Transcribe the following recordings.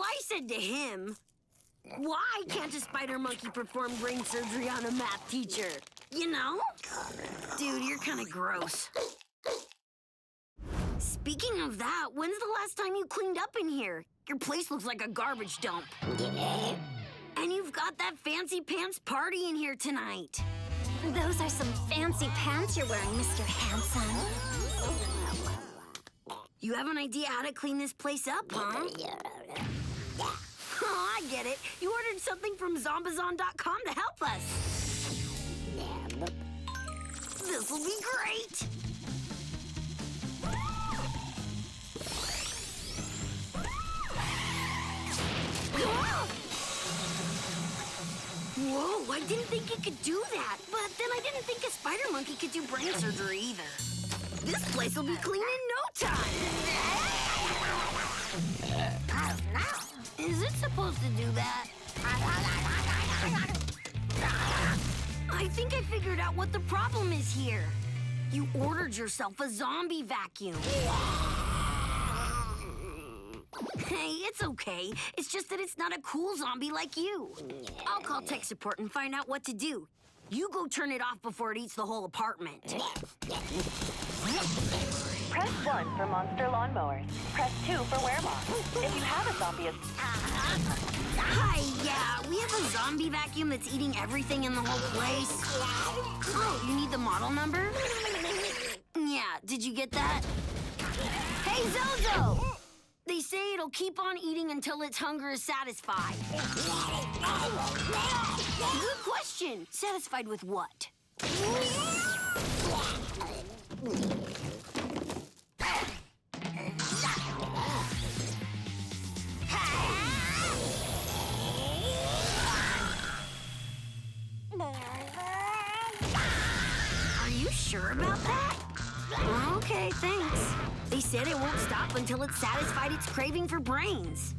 I said to him, why can't a spider monkey perform brain surgery on a math teacher? You know? Dude, you're kind of gross. Speaking of that, when's the last time you cleaned up in here? Your place looks like a garbage dump. And you've got that fancy pants party in here tonight. Those are some fancy pants you're wearing, Mr. Handsome. You have an idea how to clean this place up, huh? Oh, I get it. You ordered something from zombazon.com to help us. This'll be great. Whoa, I didn't think it could do that. But then I didn't think a spider monkey could do brain surgery either. This place will be clean in no time. Is it supposed to do that? I think I figured out what the problem is here. You ordered yourself a zombie vacuum. Hey, it's okay. It's just that it's not a cool zombie like you. I'll call tech support and find out what to do. You go turn it off before it eats the whole apartment. Press 1 for monster lawnmowers. Press 2 for weremoth. If you have a zombie... Hi, yeah, we have a zombie vacuum that's eating everything in the whole place. Oh, you need the model number? Yeah, did you get that? Hey, Zozo! They say it'll keep on eating until its hunger is satisfied. Good question. Satisfied with what? Are you sure about that? Okay, thanks. They said it won't stop until it's satisfied its craving for brains.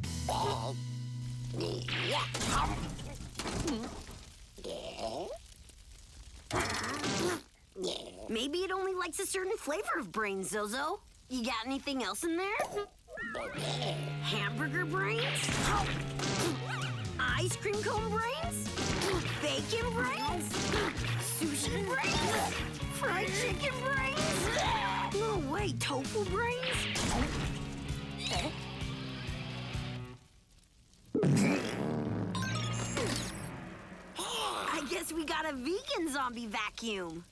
Maybe it only likes a certain flavor of brains, Zozo. You got anything else in there? Hamburger brains? Ice cream cone brains? Bacon brains? Sushi brains? Fried chicken brains? No way, tofu brains? I guess we got a vegan zombie vacuum.